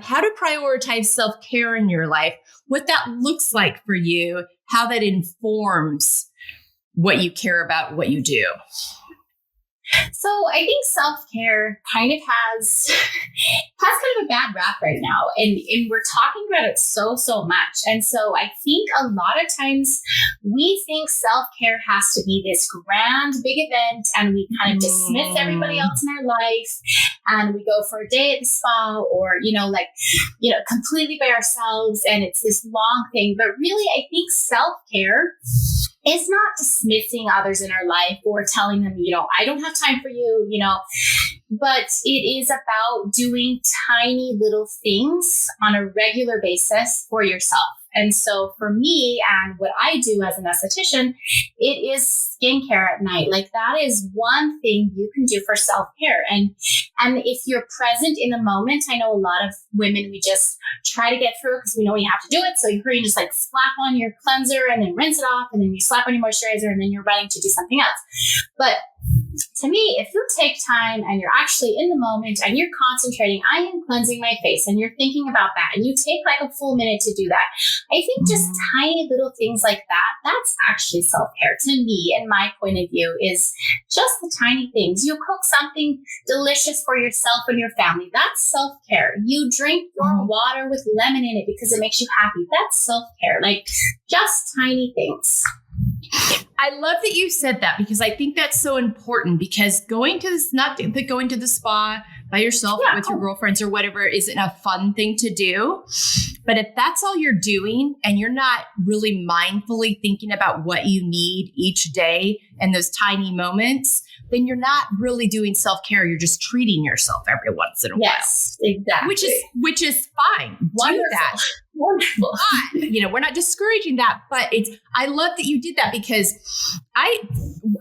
how to prioritize self-care in your life, what that looks like for you, how that informs what you care about, what you do. So I think self-care kind of has kind of a bad rap right now. And we're talking about it so much. And so I think a lot of times we think self-care has to be this grand, big event, and we kind of dismiss everybody else in our life. And we go for a day at the spa or, completely by ourselves. And it's this long thing. But really, I think self-care is not dismissing others in our life or telling them, I don't have time for you, but it is about doing tiny little things on a regular basis for yourself. And so for me and what I do as an esthetician, it is skincare at night. Like that is one thing you can do for self-care. And if you're present in the moment, I know a lot of women, we just try to get through it because we know we have to do it. So you hurry and just like slap on your cleanser and then rinse it off. And then you slap on your moisturizer and then you're running to do something else. But to me, if you take time and you're actually in the moment and you're concentrating, I am cleansing my face and you're thinking about that and you take like a full minute to do that. I think just tiny little things like that, that's actually self-care to me. And my point of view is just the tiny things. You cook something delicious for yourself and your family. That's self-care. You drink your water with lemon in it because it makes you happy. That's self-care. Like just tiny things. I love that you said that because I think that's so important because going to the spa by yourself with your girlfriends or whatever isn't a fun thing to do. But if that's all you're doing and you're not really mindfully thinking about what you need each day and those tiny moments, then you're not really doing self-care. You're just treating yourself every once in a while. Yes, exactly. Which is fine. Wonderful. Do that. Wonderful. But, we're not discouraging that, but I love that you did that because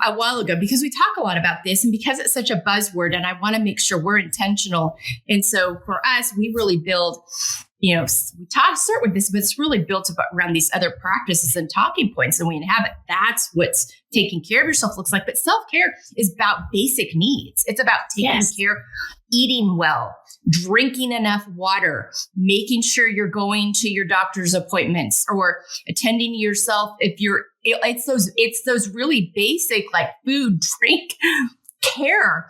a while ago, because we talk a lot about this and because it's such a buzzword and I want to make sure we're intentional. And so for us, we really build, we start with this, but it's really built around these other practices and talking points. And we inhabit, that's what's taking care of yourself looks like. But self-care is about basic needs. It's about taking care, eating well, drinking enough water, making sure you're going to your doctor's appointments or attending to yourself. It's those really basic like food, drink, care.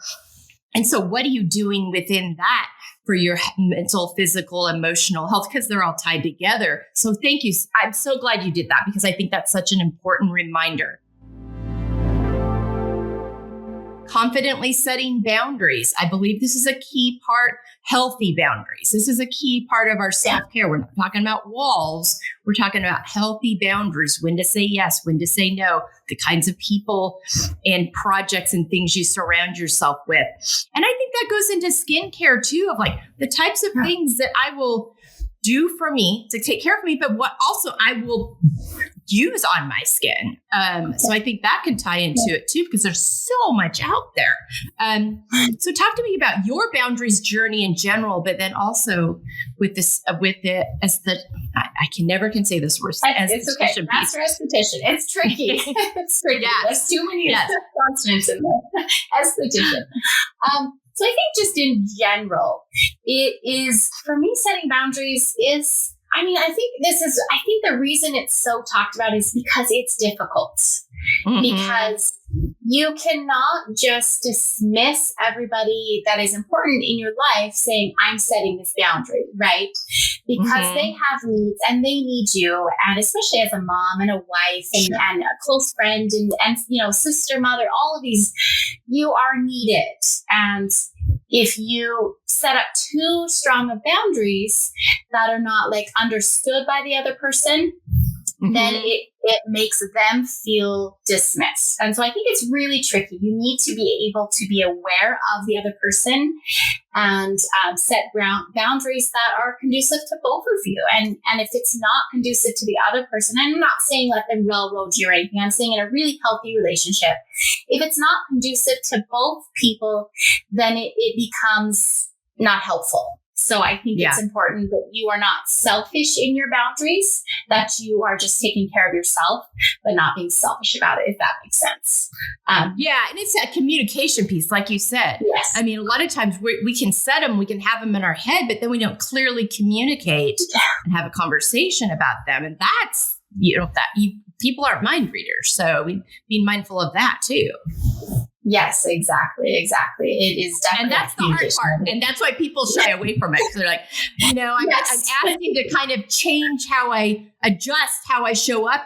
And so what are you doing within that for your mental, physical, emotional health? Because they're all tied together. So thank you. I'm so glad you did that because I think that's such an important reminder. Confidently setting boundaries. I believe this is a key part, healthy boundaries. This is a key part of our self-care. We're not talking about walls. We're talking about healthy boundaries, when to say yes, when to say no, the kinds of people and projects and things you surround yourself with. And I think that goes into skincare too, of like the types of things that I will do for me to take care of me, but what also I will use on my skin. So I think that can tie into it too, because there's so much out there. So talk to me about your boundaries journey in general, but then also with this, I can never say this word. It's okay. Master Aesthetician. It's tricky. It's tricky. Yes. There's too many consonants in there. Esthetician. So I think just in general, it is, for me, setting boundaries is, I think the reason it's so talked about is because it's difficult. Because you cannot just dismiss everybody that is important in your life saying, I'm setting this boundary, right? Because they have needs and they need you. And especially as a mom and a wife and a close friend and sister, mother, all of these, you are needed. And if you set up too strong of boundaries that are not like understood by the other person, then it makes them feel dismissed. And so I think it's really tricky. You need to be able to be aware of the other person and set boundaries that are conducive to both of you. And if it's not conducive to the other person, I'm not saying let them railroad you or anything. I'm saying in a really healthy relationship, if it's not conducive to both people, then it becomes not helpful. So I think it's important that you are not selfish in your boundaries, that you are just taking care of yourself, but not being selfish about it, if that makes sense. And it's a communication piece, like you said. Yes. I mean, a lot of times we can set them, we can have them in our head, but then we don't clearly communicate and have a conversation about them. And that's, people aren't mind readers. So we be mindful of that too. Yes, exactly. It is definitely. And that's the hard part. And that's why people shy away from it. So they're like, I'm asking to kind of change how I adjust how I show up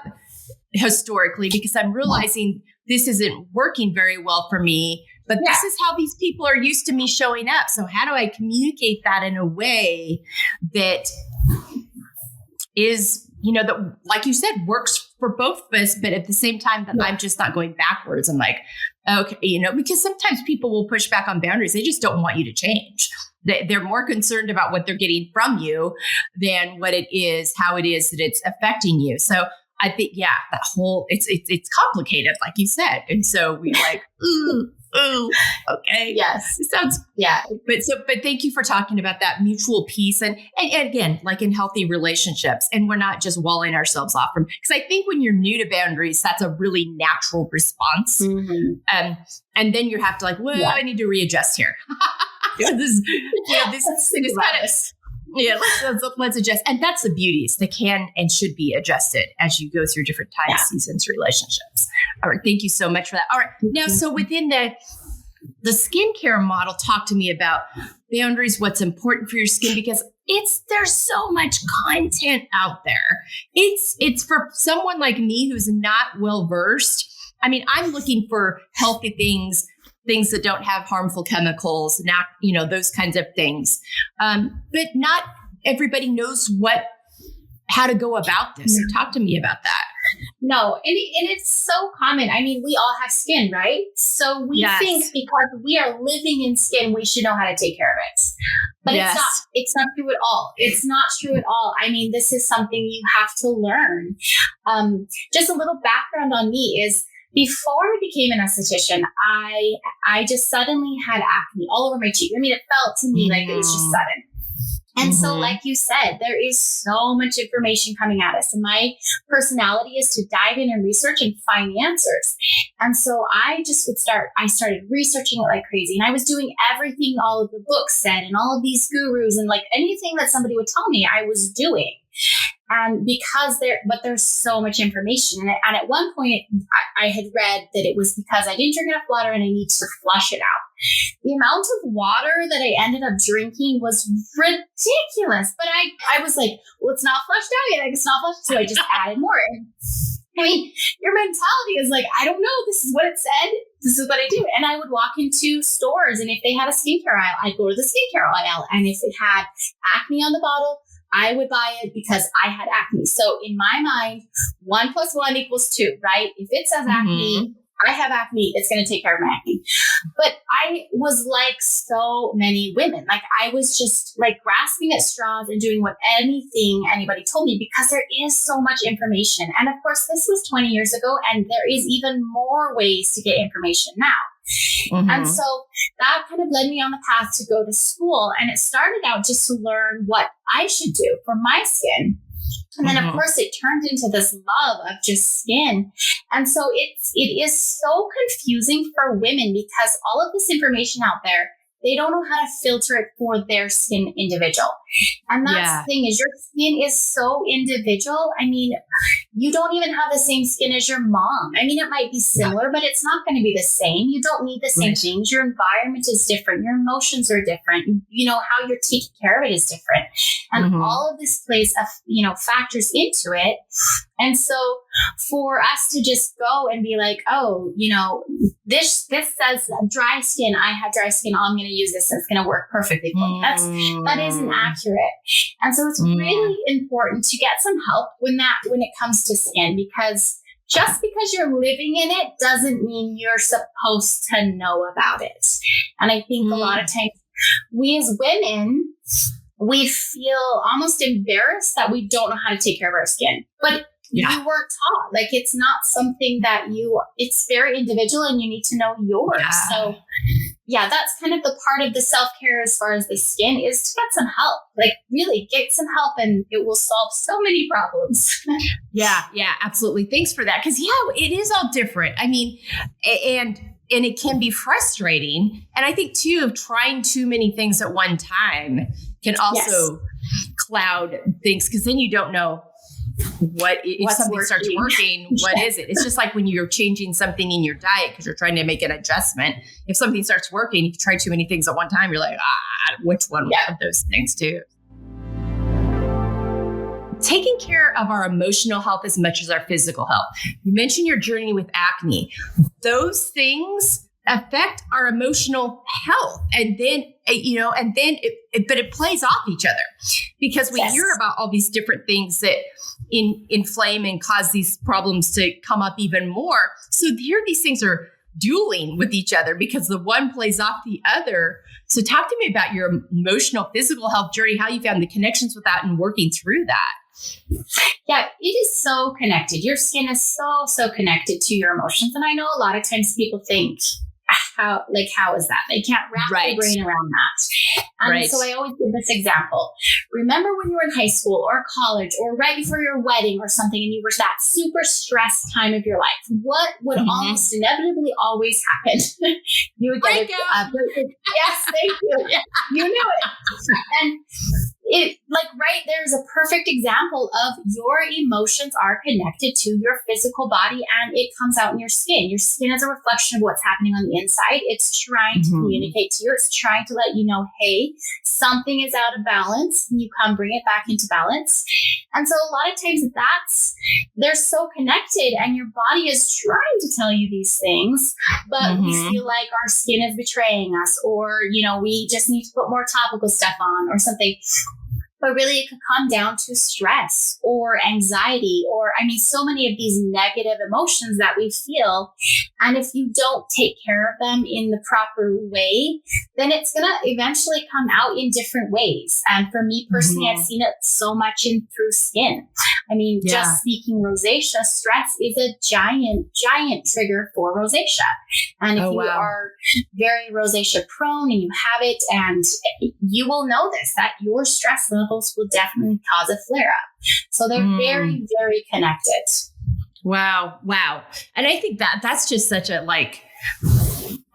historically, because I'm realizing this isn't working very well for me, but this is how these people are used to me showing up. So how do I communicate that in a way that is, that, like you said, works for both of us, but at the same time that I'm just not going backwards. I'm like, okay, because sometimes people will push back on boundaries. They just don't want you to change. They're more concerned about what they're getting from you than what it is, how it is that it's affecting you. So I think, that whole, it's complicated, like you said. And so we're like, ooh, okay. Yes. It sounds, but thank you for talking about that mutual peace. And again, like in healthy relationships, and we're not just walling ourselves off from, because I think when you're new to boundaries, that's a really natural response. Mm-hmm. And then you have to like, I need to readjust here. this kind of, let's adjust. And that's the beauties that can and should be adjusted as you go through different time seasons, relationships. All right. Thank you so much for that. All right. Now, so within the skincare model, talk to me about boundaries, what's important for your skin, because there's so much content out there. It's for someone like me who's not well versed. I mean, I'm looking for healthy things that don't have harmful chemicals, not, those kinds of things. But not everybody knows how to go about this. So talk to me about that. No, and it's so common. I mean, we all have skin, right? So we think because we are living in skin, we should know how to take care of it. But it's not true at all. It's not true at all. I mean, this is something you have to learn. Just a little background on me is, before I became an esthetician, I just suddenly had acne all over my cheek. I mean, it felt to me like it was just sudden. And so, like you said, there is so much information coming at us. And my personality is to dive in and research and find answers. And so I started researching it like crazy. And I was doing everything all of the books said and all of these gurus and like anything that somebody would tell me I was doing. And because there's so much information. And at one point I had read that it was because I didn't drink enough water and I needed to flush it out. The amount of water that I ended up drinking was ridiculous. But I was like, well, it's not flushed out yet. It's not flushed. So I just added more. I mean, your mentality is like, I don't know. This is what it said. This is what I do. And I would walk into stores, and if they had a skincare aisle, I'd go to the skincare aisle. And if it had acne on the bottle, I would buy it because I had acne. So in my mind, 1 + 1 = 2, right? If it says acne, I have acne, it's going to take care of my acne. But I was like so many women. Like I was just like grasping at straws and doing anything anybody told me, because there is so much information. And of course, this was 20 years ago, and there is even more ways to get information now. And so that kind of led me on the path to go to school. And it started out just to learn what I should do for my skin. And then, of course, it turned into this love of just skin. And so it is so confusing for women, because all of this information out there, they don't know how to filter it for their skin individual. And that's the thing, is your skin is so individual. I mean, you don't even have the same skin as your mom. I mean, it might be similar, but it's not going to be the same. You don't need the same things. Your environment is different. Your emotions are different. How you're taking care of it is different. And all of this plays, factors into it. And so for us to just go and be like, oh, this says dry skin. I have dry skin. Oh, I'm going to use this. And it's going to work perfectly for me. That isn't accurate. And so it's really important to get some help when it comes to skin, because just because you're living in it doesn't mean you're supposed to know about it. And I think a lot of times we as women, we feel almost embarrassed that we don't know how to take care of our skin. But you were taught, like, it's not something that it's very individual, and you need to know yours. So yeah, that's kind of the part of the self-care as far as the skin is to get some help. Like really get some help and it will solve so many problems. Yeah, absolutely. Thanks for that. Because it is all different. I mean, and it can be frustrating. And I think too, of trying too many things at one time can also cloud things, because then you don't know if something starts working, what is it? It's just like when you're changing something in your diet because you're trying to make an adjustment. If something starts working, if you try too many things at one time, you're like, which one of those things too? Taking care of our emotional health as much as our physical health. You mentioned your journey with acne. Those things affect our emotional health. And then, but it plays off each other, because we hear about all these different things that inflame and cause these problems to come up even more. So here these things are dueling with each other because the one plays off the other. So talk to me about your emotional, physical health journey, how you found the connections with that and working through that. Yeah, it is so connected. Your skin is so connected to your emotions. And I know a lot of times people think, how is that? They can't wrap their brain around that. And so I always give this example. Remember when you were in high school or college or right before your wedding or something, and you were that super stressed time of your life, what would almost inevitably always happen? You would get yes, thank you. Yeah, you knew it. And there's a perfect example of your emotions are connected to your physical body, and it comes out in your skin. Your skin is a reflection of what's happening on the inside. It's trying to communicate to you. It's trying to let you know, hey, something is out of balance. And you come bring it back into balance. And so a lot of times they're so connected, and your body is trying to tell you these things, but we feel like our skin is betraying us, or, we just need to put more topical stuff on or something. But really, it could come down to stress or anxiety or, so many of these negative emotions that we feel. And if you don't take care of them in the proper way, then it's going to eventually come out in different ways. And for me personally, I've seen it so much through skin. Just speaking rosacea, stress is a giant trigger for rosacea. And if you are very rosacea prone and you have it, and you will notice that your stress levels will definitely cause a flare up. So they're very, very connected. Wow. And I think that's just such a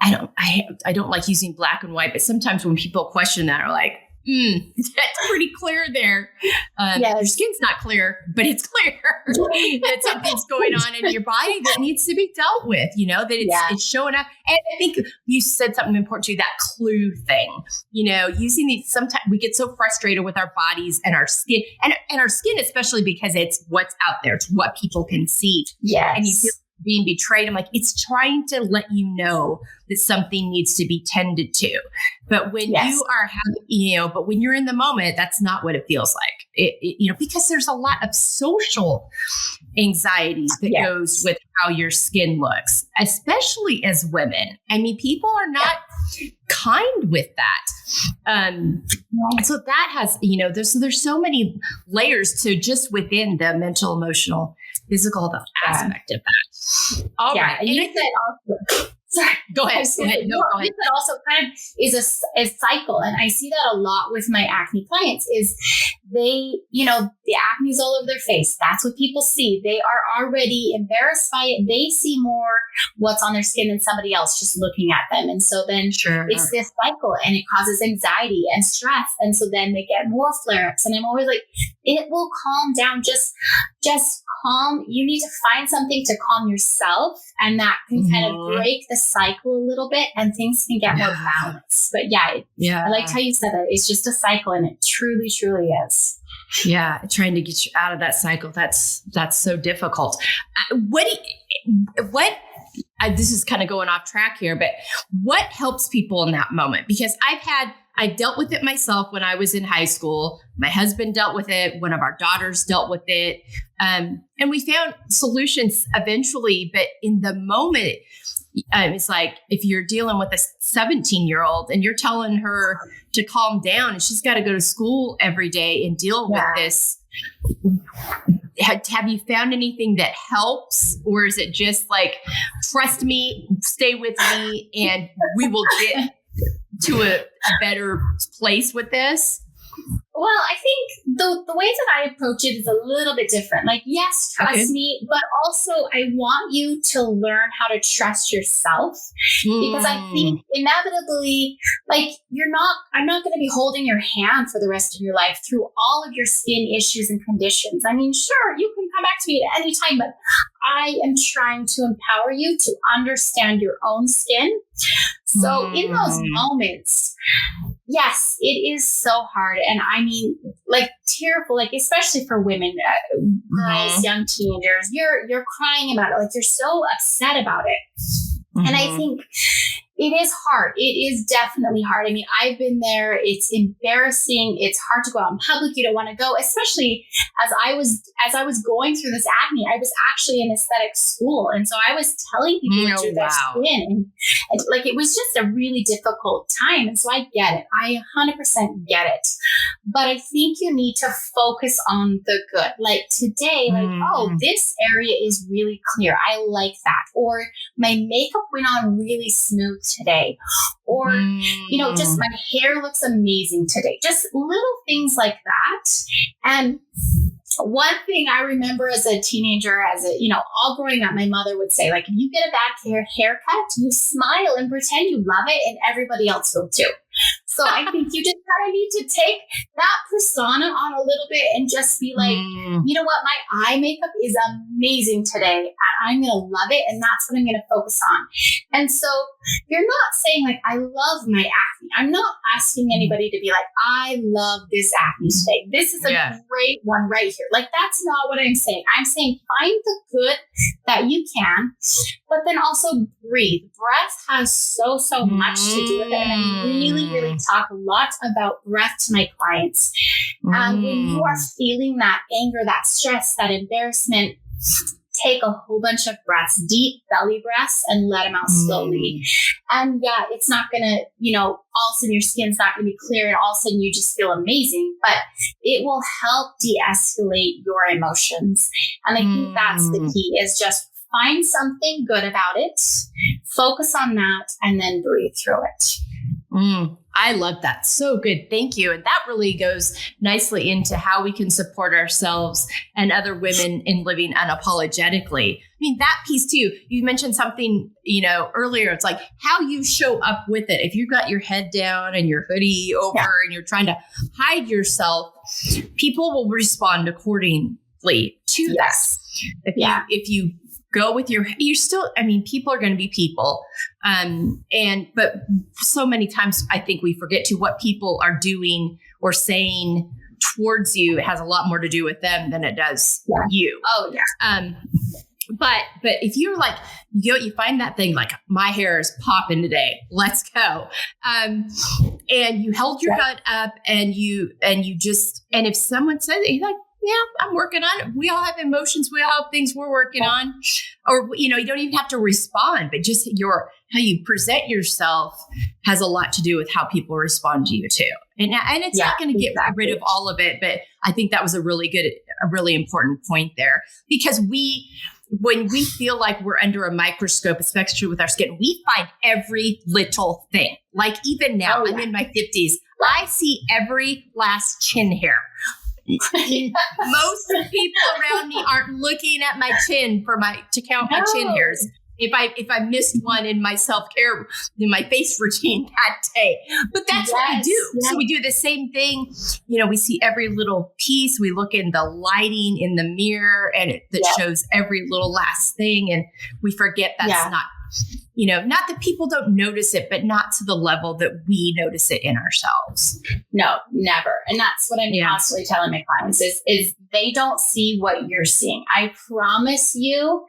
I don't like using black and white, but sometimes when people question that are like, that's pretty clear there. Your skin's not clear, but it's clear that something's going on in your body that needs to be dealt with, that it's showing up. And I think you said something important too, that clue thing, using these, sometimes we get so frustrated with our bodies and our skin and our skin, especially because it's what's out there. It's what people can see. Yes. And you feel being betrayed. I'm like, it's trying to let you know that something needs to be tended to. But when you are but when you're in the moment, that's not what it feels like. Because there's a lot of social anxiety that goes with how your skin looks, especially as women. People are not kind with that. So that has, there's so many layers to just within the mental, emotional, physical aspect of that. All right. And you said also, sorry, go ahead. Go ahead. That also kind of is a cycle. And I see that a lot with my acne clients is the acne is all over their face. That's what people see. They are already embarrassed by it. They see more what's on their skin than somebody else just looking at them. And so then it's this cycle, and it causes anxiety and stress. And so then they get more flare-ups. And I'm always like, it will calm down. Just calm. You need to find something to calm yourself, and that can kind of break the cycle a little bit, and things can get more balanced. But I liked how you said that. It's just a cycle, and it truly, truly is. Yeah, trying to get you out of that cycle. That's so difficult. This is kind of going off track here, but what helps people in that moment? Because I dealt with it myself when I was in high school. My husband dealt with it. One of our daughters dealt with it. And we found solutions eventually, but in the moment, it's like if you're dealing with a 17-year-old and you're telling her to calm down and she's got to go to school every day and deal with this. Have you found anything that helps, or is it just like, trust me, stay with me, and we will get to a better place with this? Well, I think the way that I approach it is a little bit different. Like, yes, trust me, but also I want you to learn how to trust yourself because I think inevitably, like I'm not going to be holding your hand for the rest of your life through all of your skin issues and conditions. I mean, sure, you can come back to me at any time, but I am trying to empower you to understand your own skin. So in those moments, yes, it is so hard. And I mean, like tearful, like especially for women, girls, young teenagers, you're crying about it. Like you're so upset about it. And I think it is hard. It is definitely hard. I mean, I've been there. It's embarrassing. It's hard to go out in public. You don't want to go, especially as I was going through this acne. I was actually in aesthetic school. And so I was telling people to do their skin. And like, it was just a really difficult time. And so I get it. I 100% get it. But I think you need to focus on the good. Like today, like, oh, this area is really clear. I like that. Or my makeup went on really smooth today. Or, just my hair looks amazing today. Just little things like that. And one thing I remember as a teenager, all growing up, my mother would say, like, if you get a bad haircut, you smile and pretend you love it and everybody else will too. So I think you just kind of need to take that persona on a little bit and just be like, you know what, my eye makeup is amazing today and I'm going to love it. And that's what I'm going to focus on. And so you're not saying like, I love my acne. I'm not asking anybody to be like, I love this acne today. This is a great one right here. Like, that's not what I'm saying. I'm saying find the good that you can, but then also breathe. Breath has so much to do with it. And I really talk a lot about breath to my clients. And when you are feeling that anger, that stress, that embarrassment, take a whole bunch of breaths, deep belly breaths, and let them out slowly. And yeah, it's not going to, all of a sudden your skin's not going to be clear and all of a sudden you just feel amazing, but it will help de-escalate your emotions. And I think that's the key, is just find something good about it, focus on that, and then breathe through it. I love that. So good. Thank you. And that really goes nicely into how we can support ourselves and other women in living unapologetically. I mean, that piece too, you mentioned something, earlier. It's like how you show up with it. If you've got your head down and your hoodie over and you're trying to hide yourself, people will respond accordingly to that. If you go with you're still, people are going to be people. But so many times I think we forget to what people are doing or saying towards you. It has a lot more to do with them than it does you. Oh yeah. But if you're like, you find that thing like my hair is popping today, let's go. And you held your head up and if someone says it, you're like, yeah, I'm working on it. We all have emotions. We all have things we're working on. Or, you don't even have to respond, but just how you present yourself has a lot to do with how people respond to you too. And it's not going to get rid of all of it, but I think that was a really important point there, because when we feel like we're under a microscope, especially with our skin, we find every little thing. Like even now, I'm in my 50s. I see every last chin hair. Most people around me aren't looking at my chin to count my chin hairs. If I missed one in my self-care, in my face routine that day, but that's what we do. So we do the same thing. We see every little piece. We look in the lighting in the mirror, and that shows every little last thing, and we forget that's not. Not that people don't notice it, but not to the level that we notice it in ourselves. No, never. And that's what I'm constantly telling my clients is they don't see what you're seeing. I promise you,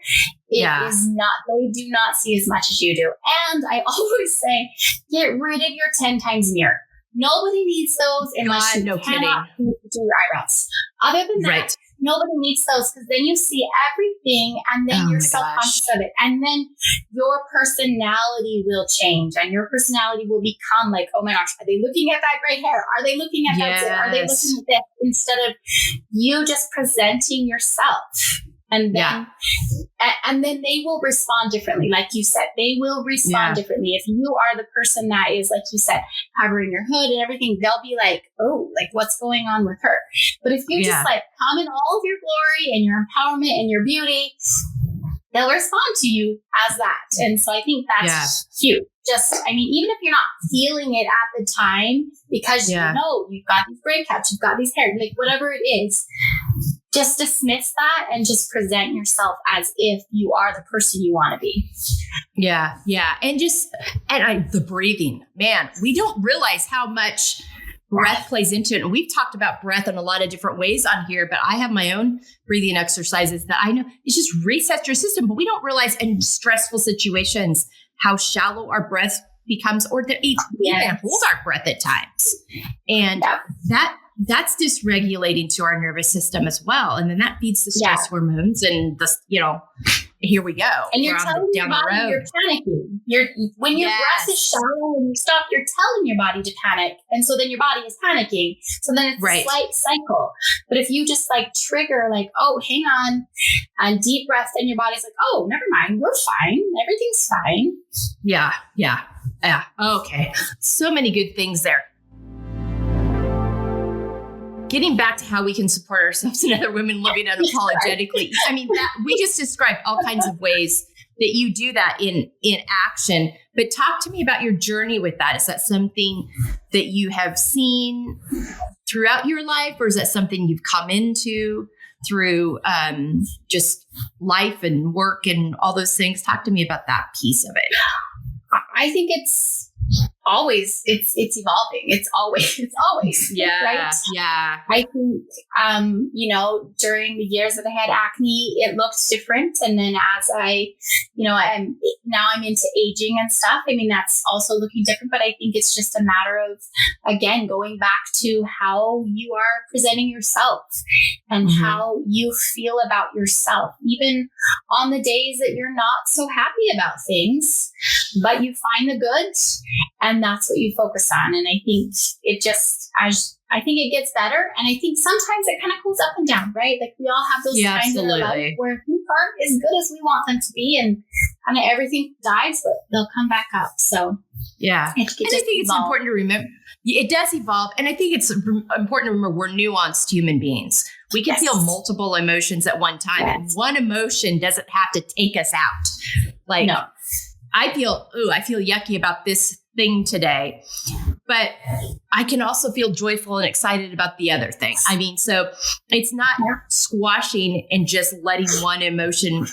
is not, they do not see as much as you do. And I always say, get rid of your 10 times mirror. Nobody needs those unless you cannot do your eyebrows. Other than that, nobody needs those, because then you see everything and then you're self-conscious of it. And then your personality will change and your personality will become like, oh my gosh, are they looking at that gray hair? Are they looking at that? Are they looking at this? Instead of you just presenting yourself. And then they will respond differently. Like you said, they will respond differently. If you are the person that is, like you said, covering your hood and everything, they'll be like, oh, like what's going on with her? But if you just like come in all of your glory and your empowerment and your beauty, they'll respond to you as that. And so I think that's huge. Just, I mean, even if you're not feeling it at the time, because you know, you've got these braid caps, you've got these hair, like whatever it is, just dismiss that and just present yourself as if you are the person you want to be. Yeah. Yeah. And the breathing, man, we don't realize how much breath plays into it. And we've talked about breath in a lot of different ways on here, but I have my own breathing exercises that I know it just resets your system, but we don't realize in stressful situations how shallow our breath becomes, or that we can hold our breath at times. And that's dysregulating to our nervous system as well. And then that feeds the stress hormones and the, here we go. And you're telling your body you're panicking. When your breath is shallow and you stop, you're telling your body to panic. And so then your body is panicking. So then it's a slight cycle. But if you just like trigger like, oh, hang on, and deep breath, then your body's like, oh, never mind. We're fine. Everything's fine. Yeah. Okay. So many good things there. Getting back to how we can support ourselves and other women living unapologetically. I mean, that we just described all kinds of ways that you do that in action. But talk to me about your journey with that. Is that something that you have seen throughout your life, or is that something you've come into through just life and work and all those things? Talk to me about that piece of it. I think it's always evolving. It's always right. I think during the years that I had acne, it looked different, and then as I'm into aging and stuff, I mean, that's also looking different. But I think it's just a matter of, again, going back to how you are presenting yourself and how you feel about yourself, even on the days that you're not so happy about things, but you find the good. And that's what you focus on. And I think I think it gets better. And I think sometimes it kind of goes up and down, right? Like we all have those times in our life where things aren't as good as we want them to be. And kind of everything dies, but they'll come back up. So and I think it's important to remember. It does evolve. And I think it's important to remember we're nuanced human beings. We can feel multiple emotions at one time. And one emotion doesn't have to take us out. Like, I feel yucky about this thing today, but I can also feel joyful and excited about the other thing. I mean, so it's not squashing and just letting one emotion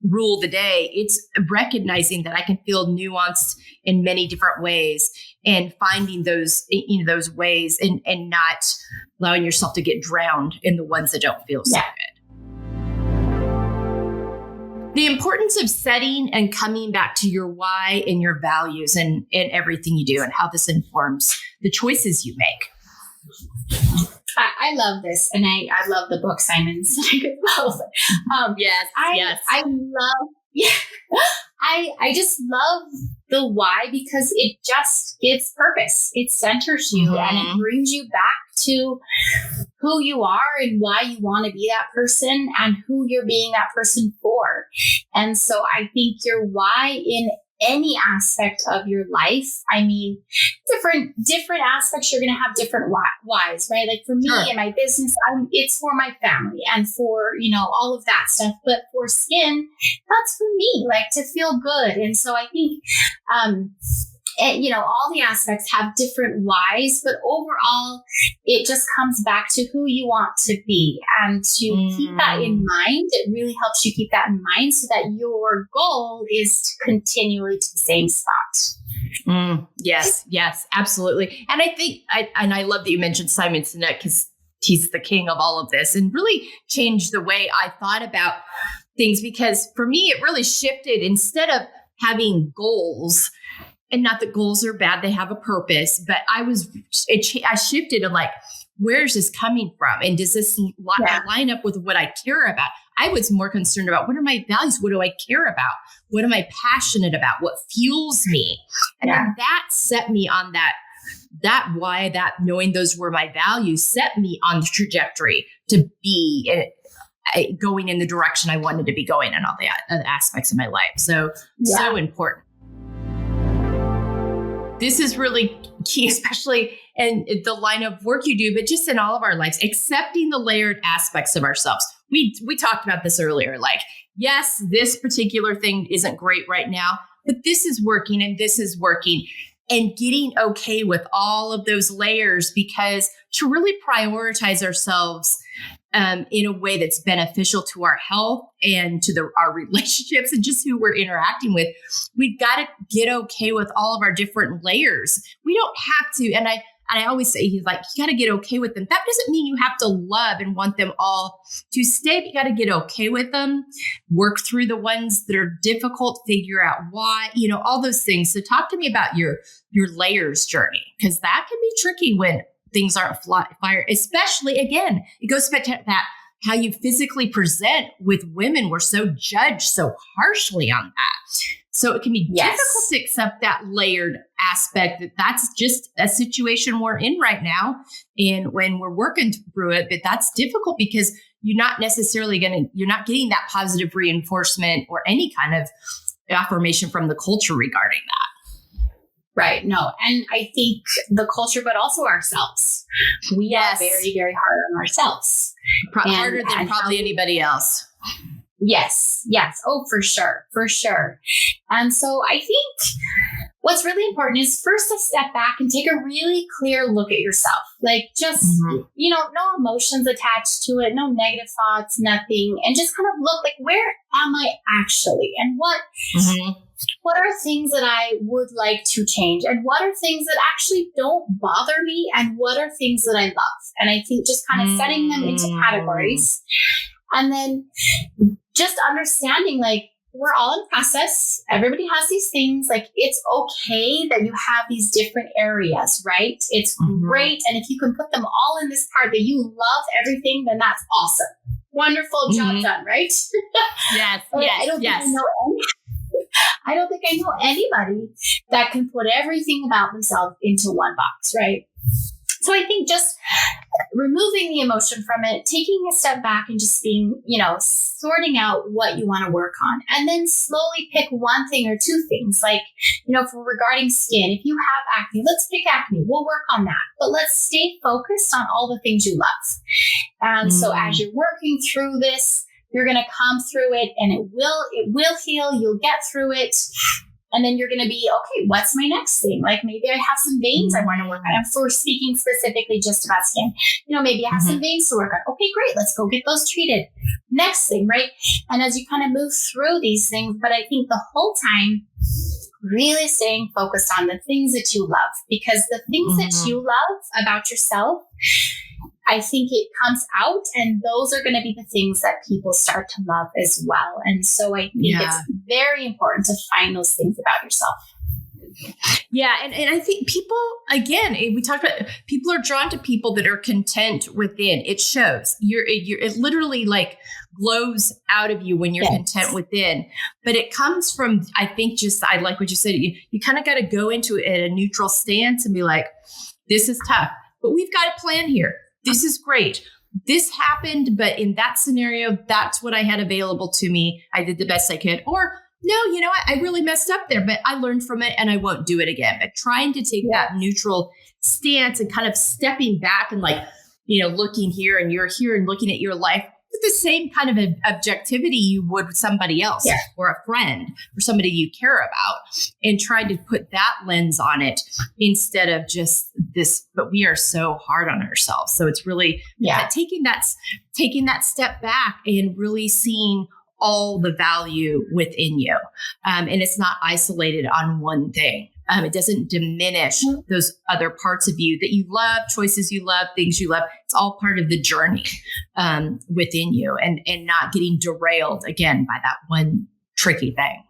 rule the day. It's recognizing that I can feel nuanced in many different ways and finding those ways and not allowing yourself to get drowned in the ones that don't feel so good. The importance of setting and coming back to your why and your values and everything you do, and how this informs the choices you make. I love this. And I love the book, Simon Sinek, as well. I love, I just love the why, because it just gives purpose. It centers you and it brings you back to who you are and why you want to be that person and who you're being that person for. And so I think your why in any aspect of your life, I mean, different aspects, you're going to have different whys, right? Like for me and my business, it's for my family and for, all of that stuff. But for skin, that's for me, like to feel good. And so I think, all the aspects have different whys, but overall, it just comes back to who you want to be. And to keep that in mind, it really helps you keep that in mind so that your goal is to continually to the same spot. Yes, absolutely. And I think, I love that you mentioned Simon Sinek, because he's the king of all of this and really changed the way I thought about things, because for me, it really shifted. Instead of having goals, and not that goals are bad, they have a purpose, but I shifted and like, where's this coming from? And does this line up with what I care about? I was more concerned about, what are my values? What do I care about? What am I passionate about? What fuels me? And then that set me on that why, that knowing those were my values set me on the trajectory to be going in the direction I wanted to be going in all the other aspects of my life. So important. This is really key, especially in the line of work you do, but just in all of our lives, accepting the layered aspects of ourselves. We talked about this earlier, like, yes, this particular thing isn't great right now, but this is working and this is working, and getting okay with all of those layers, because to really prioritize ourselves in a way that's beneficial to our health and to our relationships and just who we're interacting with, we've got to get okay with all of our different layers. We don't have to. And I always say, he's like, you got to get okay with them. That doesn't mean you have to love and want them all to stay, but you got to get okay with them, work through the ones that are difficult, figure out why, all those things. So talk to me about your layers journey, because that can be tricky when things aren't fire, especially, again, it goes back to that, how you physically present with women. We're so judged so harshly on that. So it can be difficult to accept that layered aspect, that's just a situation we're in right now. And when we're working through it, but that's difficult because you're not getting that positive reinforcement or any kind of affirmation from the culture regarding that. Right. No. And I think the culture, but also ourselves. We are very, very hard on ourselves. Harder than probably anybody else. Yes. Yes. Oh, for sure. For sure. And so I think what's really important is first to step back and take a really clear look at yourself. Like just, no emotions attached to it, no negative thoughts, nothing. And just kind of look like, where am I actually? And what are things that I would like to change? And what are things that actually don't bother me? And what are things that I love? And I think just kind of setting them into categories. And then just understanding, like, we're all in process. Everybody has these things. Like, it's okay that you have these different areas, right? It's great. And if you can put them all in this part that you love everything, then that's awesome. Wonderful job done, right? Yes. I don't think I know anybody that can put everything about themselves into one box, right? So I think just removing the emotion from it, taking a step back and just being, sorting out what you want to work on, and then slowly pick one thing or two things. Like, for regarding skin, if you have acne, let's pick acne. We'll work on that, but let's stay focused on all the things you love. And so as you're working through this, you're going to come through it, and it will heal. You'll get through it. And then you're going to be, okay, what's my next thing? Like, maybe I have some veins I want to work on. And for speaking specifically just about skin, maybe I have some veins to work on. Okay, great. Let's go get those treated. Next thing, right? And as you kind of move through these things, but I think the whole time, really staying focused on the things that you love, because the things that you love about yourself, I think it comes out, and those are going to be the things that people start to love as well. And so I think it's very important to find those things about yourself. Yeah. And I think people, again, we talked about, people are drawn to people that are content within. It shows. It literally like glows out of you when you're content within. But it comes from, I think, I like what you said. You kind of got to go into it at a neutral stance and be like, this is tough, but we've got a plan here. This is great. This happened, but in that scenario, that's what I had available to me. I did the best I could. Or no, I really messed up there, but I learned from it and I won't do it again. But trying to take that neutral stance and kind of stepping back and like, looking here and you're here and looking at your life with the same kind of objectivity you would with somebody else or a friend or somebody you care about, and trying to put that lens on it instead of just this, but we are so hard on ourselves. So it's really taking that step back and really seeing all the value within you. And it's not isolated on one thing. It doesn't diminish those other parts of you that you love, choices you love, things you love. It's all part of the journey within you, and not getting derailed again by that one tricky thing.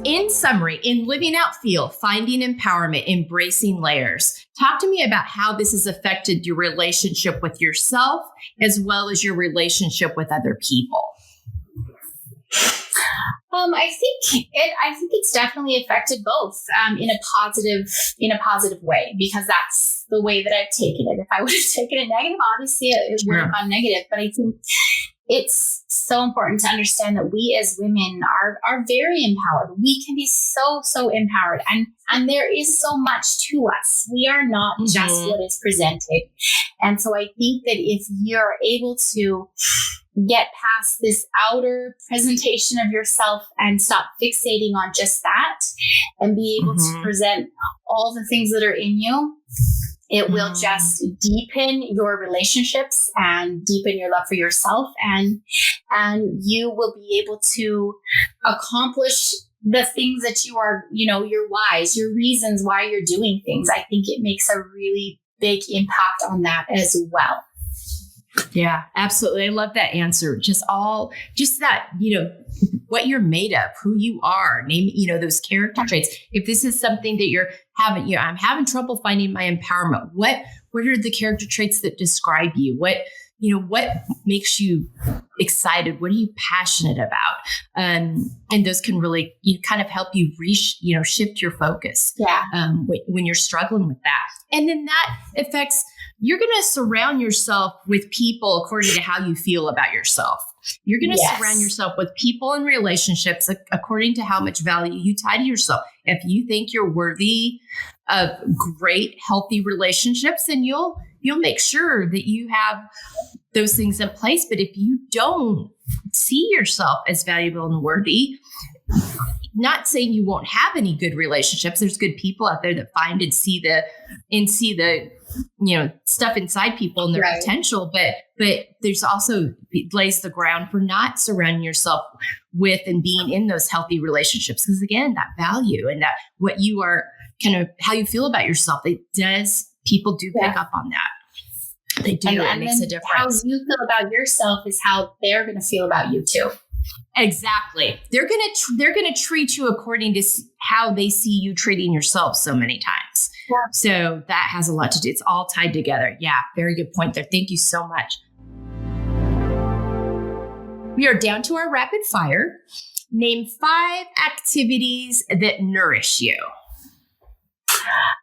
In summary, in Living Out Feel, finding empowerment, embracing layers, talk to me about how this has affected your relationship with yourself as well as your relationship with other people. I think it's definitely affected both in a positive way, because that's the way that I've taken it. If I would have taken it negative, obviously it would have gone negative. But I think it's so important to understand that we as women are very empowered. We can be so empowered, and there is so much to us. We are not just what is presented. And so I think that if you're able to get past this outer presentation of yourself and stop fixating on just that, and be able to present all the things that are in you, it will just deepen your relationships and deepen your love for yourself, and you will be able to accomplish the things that you are, your whys, your reasons why you're doing things. I think it makes a really big impact on that as well. Yeah, absolutely. I love that answer. Just that, what you're made of, who you are, name, those character traits. If this is something that you're having, I'm having trouble finding my empowerment. What are the character traits that describe you? What makes you excited? What are you passionate about? And those can really, kind of help you shift your focus. Yeah. When you're struggling with that. And then that affects, you're going to surround yourself with people according to how you feel about yourself. You're going to surround yourself with people and relationships according to how much value you tie to yourself. If you think you're worthy of great, healthy relationships, then you'll make sure that you have those things in place. But if you don't see yourself as valuable and worthy, not saying you won't have any good relationships. There's good people out there that find and see the stuff inside people and their potential, but there's also, it lays the ground for not surrounding yourself with and being in those healthy relationships. Because again, that value and that what you are, kind of how you feel about yourself, people do pick up on that. They do. It makes a difference. How you feel about yourself is how they're going to feel about you too. Exactly. They're going to treat you according to how they see you treating yourself so many times. Yeah. So that has a lot to do. It's all tied together. Yeah. Very good point there. Thank you so much. We are down to our rapid fire. Name 5 activities that nourish you.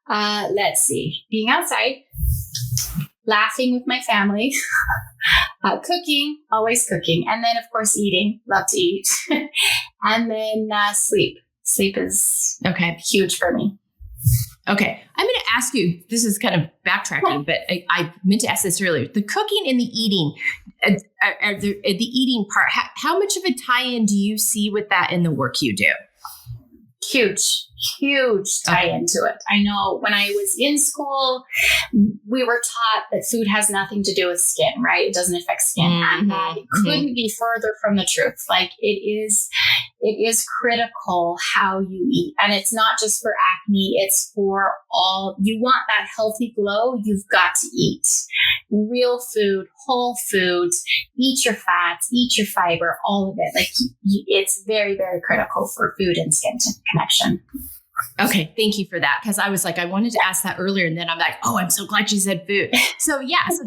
Let's see. Being outside, laughing with my family, cooking, always cooking. And then, of course, eating. Love to eat. And then sleep. Sleep is huge for me. Okay. I'm going to ask you, this is kind of backtracking, but I meant to ask this earlier. The cooking and the eating, the eating part, how much of a tie-in do you see with that in the work you do? Huge tie into it. I know when I was in school, we were taught that food has nothing to do with skin, right? It doesn't affect skin. And that couldn't be further from the truth. Like it is critical how you eat. And it's not just for acne, it's for all. You want that healthy glow, you've got to eat real food, whole foods, eat your fats, eat your fiber, all of it. Like it's very, very critical for food and skin connection. Okay. Thank you for that. Cause I was like, I wanted to ask that earlier and then I'm like, oh, I'm so glad she said food. So yeah, so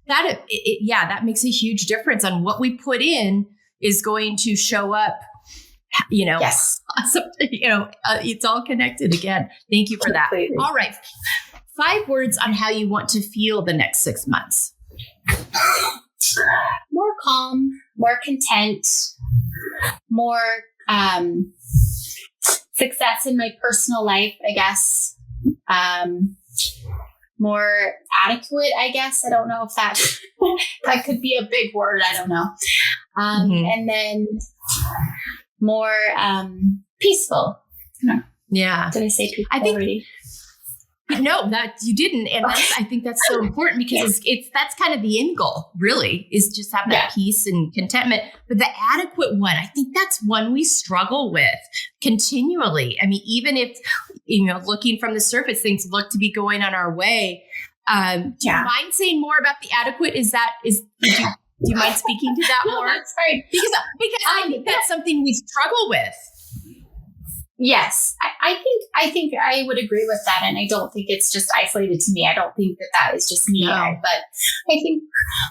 that makes a huge difference on what we put in is going to show up, yes. It's all connected again. Thank you for that. Completely. All right. 5 words on how you want to feel the next 6 months. More calm, more content, more, success in my personal life, I guess. More adequate, I guess. I don't know if that could be a big word. I don't know. And then more peaceful. Yeah. Did I say peaceful already? No, that you didn't. And I think that's so important because that's kind of the end goal, really, is just have that peace and contentment. But the adequate one, I think that's one we struggle with continually. I mean, even if, looking from the surface, things look to be going on our way. Do you mind saying more about the adequate? Do you mind speaking to that more? That's right. Because I think that's something we struggle with. Yes, I think I would agree with that. And I don't think it's just isolated to me. I don't think that is just me. No. But I think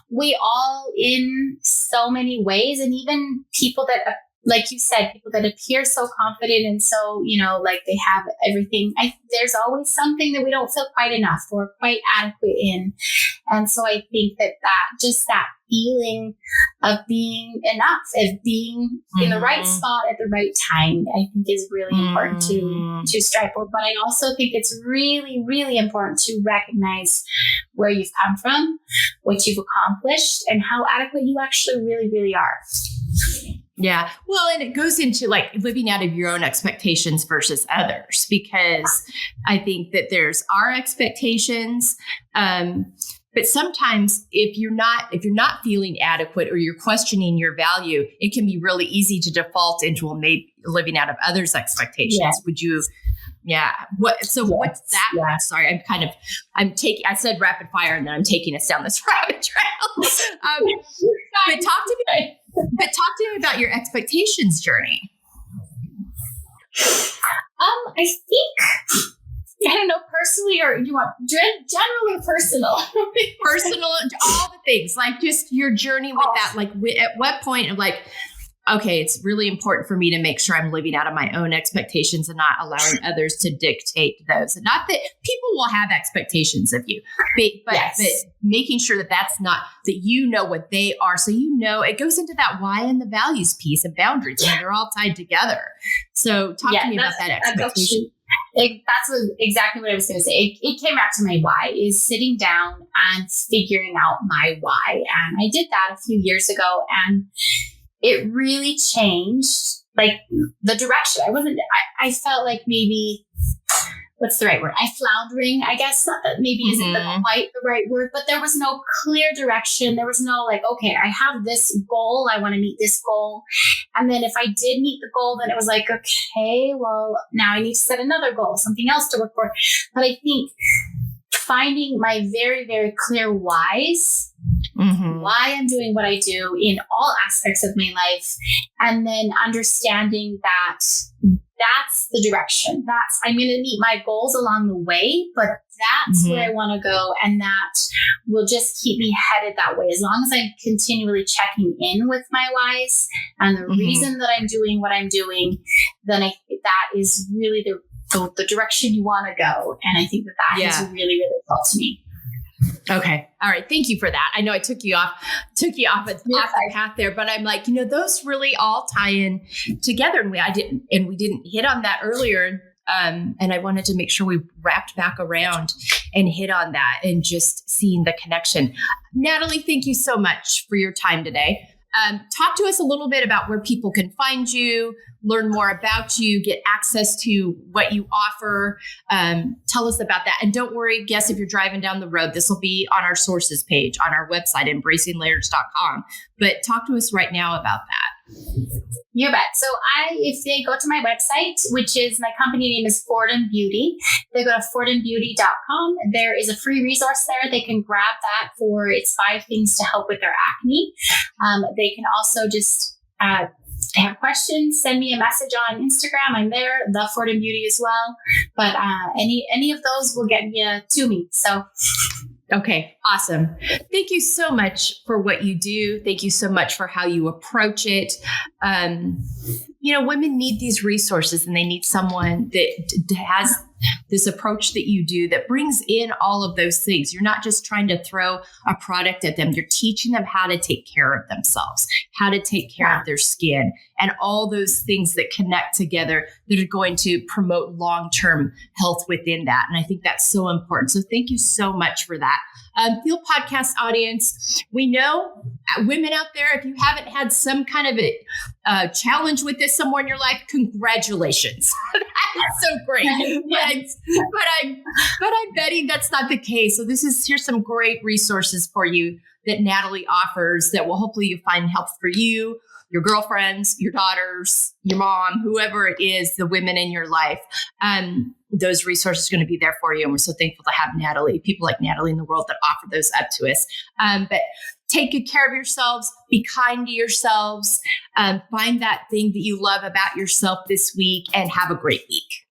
we all, in so many ways, and even people that like you said, people that appear so confident and so, like they have everything. There's always something that we don't feel quite enough or quite adequate in. And so I think that feeling of being enough, of being in the right spot at the right time, I think is really important to strive for. But I also think it's really, really important to recognize where you've come from, what you've accomplished, and how adequate you actually really, really are. Yeah. Well, and it goes into like living out of your own expectations versus others, because I think that there's our expectations. But sometimes if you're not feeling adequate or you're questioning your value, it can be really easy to default into maybe living out of others' expectations. Yeah. Would you? Yeah. What's that? Yeah. Sorry, I said rapid fire and then I'm taking us down this rabbit trail. But talk to me about your expectations journey. I think, I don't know, personally, or you want general or personal? Personal, all the things, like just your journey with that. Like at what point of like, okay, it's really important for me to make sure I'm living out of my own expectations and not allowing others to dictate those. And not that people will have expectations of you, but making sure that that's not, that you know what they are. So, it goes into that why and the values piece and boundaries. And they're all tied together. So talk to me about that expectation. That's exactly what I was going to say. It came back to my why, is sitting down and figuring out my why. And I did that a few years ago, and it really changed like the direction. I felt like maybe, what's the right word? Floundering, I guess. Not that maybe isn't quite the right word, but there was no clear direction. There was no like, okay, I have this goal. I want to meet this goal. And then if I did meet the goal, then it was like, okay, well, now I need to set another goal, something else to work for. But I think finding my very, very clear whys, why I'm doing what I do in all aspects of my life, and then understanding that that's the direction. I'm going to meet my goals along the way, but that's where I want to go. And that will just keep me headed that way. As long as I'm continually checking in with my whys and the reason that I'm doing what I'm doing, then I think that is really the direction you want to go. And I think that has really, really helped me. Okay. All right. Thank you for that. I know I took you off the path there, but I'm like, those really all tie in together. And we didn't hit on that earlier. And I wanted to make sure we wrapped back around and hit on that and just seeing the connection. Natalie, thank you so much for your time today. Talk to us a little bit about where people can find you, learn more about you, get access to what you offer. Tell us about that. And don't worry, guys, if you're driving down the road, this will be on our sources page on our website, embracinglayers.com. But talk to us right now about that. You bet. So if they go to my website, which is, my company name is Fordham Beauty, they go to fordhambeauty.com. There is a free resource there. They can grab that for its 5 things to help with their acne. They can also just have questions, send me a message on Instagram. I'm there, the Fordham Beauty as well. But any of those will get you to me. So. Okay. Awesome. Thank you so much for what you do. Thank you so much for how you approach it. Women need these resources, and they need someone that has this approach that you do that brings in all of those things. You're not just trying to throw a product at them. You're teaching them how to take care of themselves, how to take care of their skin, and all those things that connect together that are going to promote long-term health within that. And I think that's so important. So thank you so much for that. Field Podcast audience, we know women out there, if you haven't had some kind of a challenge with this somewhere in your life, congratulations. That is so great. But I'm betting that's not the case. So here's some great resources for you that Natalie offers that will hopefully you find help for you, your girlfriends, your daughters, your mom, whoever it is, the women in your life. Those resources are going to be there for you. And we're so thankful to have Natalie, people like Natalie in the world that offer those up to us. But take good care of yourselves, be kind to yourselves, find that thing that you love about yourself this week, and have a great week.